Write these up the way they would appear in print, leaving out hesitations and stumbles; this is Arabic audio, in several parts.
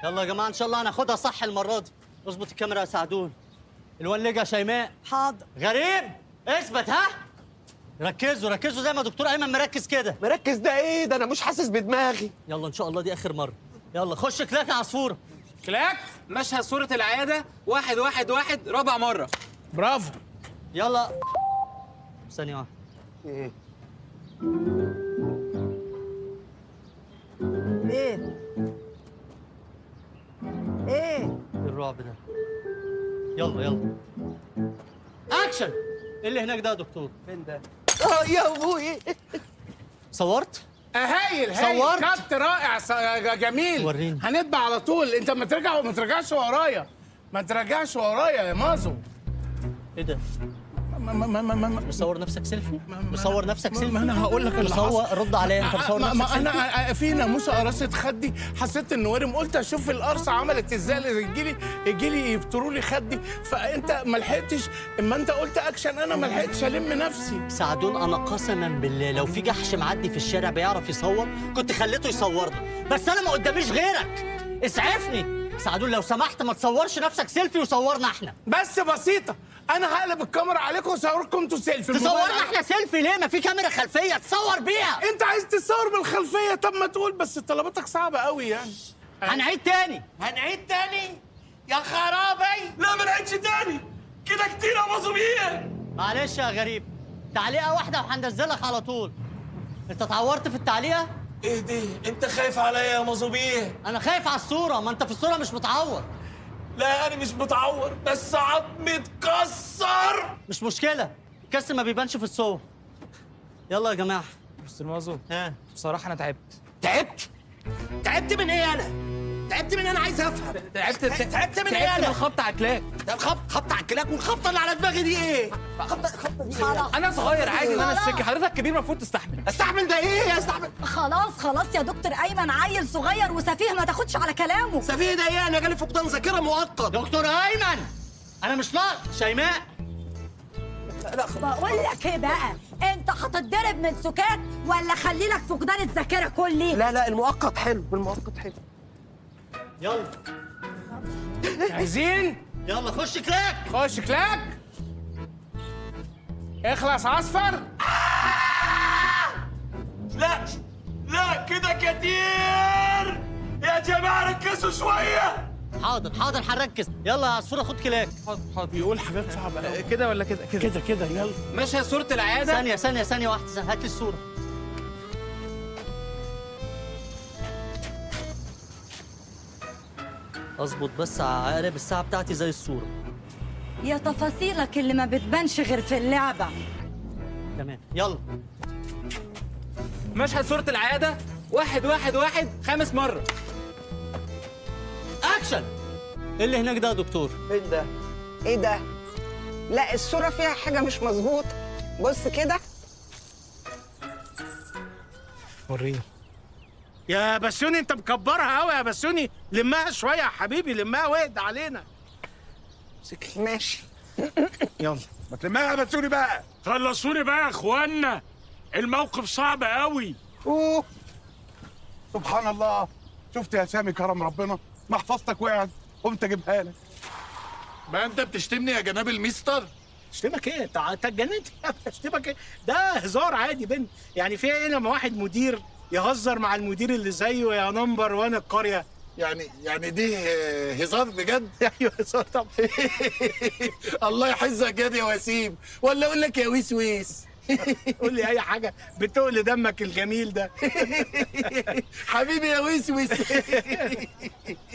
يلا يا جماعه ان شاء الله هناخدها صح المره دي. اظبط الكاميرا يا سعدون. الوان لجا شيماء. حاضر. غريب اثبت ها. ركزوا ركزوا زي ما دكتور ايمن مركز كده. مركز ده ايه ده؟ انا مش حاسس بدماغي. يلا ان شاء الله دي اخر مره. يلا خش كلاك يا عصفوره. كلاك مشهد صورة العيادة 1-1-1 رابع مرة. برافو. يلا ثانيه واحده. ايه ايه ايه الرعب ده. يلا يلا اكشن. ايه اللي هناك ده يا دكتور؟ فين ده؟ يا ابوي. صورت؟ هايل صورت؟ كات رائع جميل. وريني. هنتبع على طول. انت ما ترجعش ورايا. ما ترجعش ورايا يا مازو. ايه ده؟ ما مصور نفسك سيلفي؟ مصور نفسك سيلفي؟ ما انا هقول لك اللي مصور حصل. رد عليا انت مصور نفسك سيلفي؟ انا في ناموسه قرصت خدي، حسيت انه ورم، قلت اشوف القرصه عملت ازاي يجي لي يفتروا لي خدي، فانت ما لحقتش. اما انت قلت اكشن انا ما لحقتش الم نفسي. سعدون انا قسما بالله لو في جحش معدي في الشارع بيعرف يصور كنت خليته يصورنا، بس انا ما قداميش غيرك. اسعفني سعدون لو سمحت، ما تصورش نفسك سيلفي وصورنا احنا. بس بسيطه، انا هقلب الكاميرا عليكم واصوركم انتوا سيلفي. تصورنا احنا سيلفي ليه؟ ما في كاميرا خلفيه تصور بيها. انت عايز تصور بالخلفيه؟ طب ما تقول، بس طلباتك صعبه قوي يعني. هنعيد تاني. هنعيد تاني؟ يا خرابي. لا ما نعيدش تاني كده كتير يا مظلومية. معلش يا غريب، تعليقه واحده وهننزلك على طول. انت اتعورت في التعليقه؟ ايه دي؟ انت خايف عليا يا مظلومية؟ انا خايف على الصوره، ما انت في الصوره مش متعور. لا انا مش متعور بس عظمي اتكسر. مش مشكله، الكسر ما بيبانش في الصور. يلا يا جماعه. مستر مازو ها بصراحة انا تعبت. تعبت من ايه انا؟ تعبت من ايه؟ انا عايز افهم. تعبت من ايه من انا؟ الخبط على الكلاك. ده الخبط على الكلاك، والخبطه اللي على دماغي دي ايه؟ الخبطه دي خلاص انا صغير عادي ان انا خلاص. السكة، حضرتك كبير المفروض تستحمل. استحمل ده ايه يا استحمل؟ خلاص يا دكتور ايمن، عيل صغير وسفيه ما تاخدش على كلامه. سفيه ده ايه؟ انا جالي فقدان ذاكره مؤقت. دكتور ايمن انا مش ناقص. شيماء بقول لك ايه بقى، انت هتتضرب من سكات ولا خلي لك فقدان الذاكره كلي؟ لا المؤقت حلو، المؤقت حلو. يلا جاهزين؟ يلا خش كلاك. خش كلاك. اخلص عصفر. لا كده كتير يا جماعة، ركزوا شوية. حاضر هنركز. يلا يا عصفوره خد كلاك. بيقول حاجات صعبه قوي. كده ولا كده؟ كده يلا. مشهد صورة العيادة. ثانيه واحده، هات لي الصوره. اظبط بس عقارب الساعه بتاعتي زي الصوره. يا تفاصيلك اللي ما بتبانش غير في اللعبه. تمام يلا. مشهد صورة العيادة 1-1-1 5 مرة. اكشن. ايه اللي هناك ده يا دكتور؟ فين ده؟ ايه ده؟ لا الصورة فيها حاجة مش مظبوطة. بص كده. وريني يا بسوني، انت مكبرها قوي يا بسوني. لمها شويه يا حبيبي، لمها واهد علينا. ماشي. يلا ما تلمها يا بسوني بقى. خلصوني بقى يا اخوانا، الموقف صعب قوي. اوه سبحان الله. شفت يا سامي كرم ربنا، محفظتك وقعت قمت اجيبها لك. بقى انت بتشتمني يا جناب الميستر؟ اشتمك ايه؟ انت اتجننت؟ اشتمك ايه؟ ده هزار عادي بين، يعني فيها ايه لما واحد مدير يهزر مع المدير اللي زيه يا نمبر 1 القريه؟ يعني دي هزار بجد؟ ايوه هزار طبعا. الله يحزك يا وسيم، ولا اقول لك يا ويس. قول لي اي حاجه بتقل دمك الجميل ده. حبيبي يا ويس.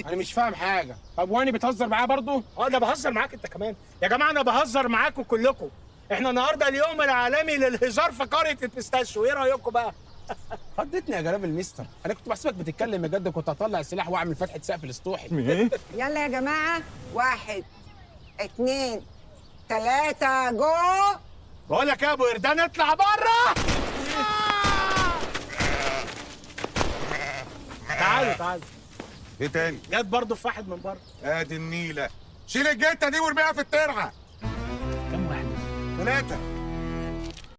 انا مش فاهم حاجه. طب واني بتهزر معاه برضه؟ انا بهزر معاك انت كمان يا جماعه. انا بهزر معاكم كلكم. احنا النهارده اليوم العالمي للهزار في قريه البيستاشيو، ايه رايكم بقى؟ خضتني يا جناب المستر، انا كنت بحسبك بتتكلم بجد، كنت هطلع السلاح واعمل فتحه سقف الاسطوحي. يلا يا جماعة، 1 2 3 جو. بقول لك يا ابو قردان اطلع بره. تعالوا ايه تاني؟ جت برضه في واحد من بره. ادي النيله. شيل الجته دي وارميها في الترعه. كم واحد؟ 3.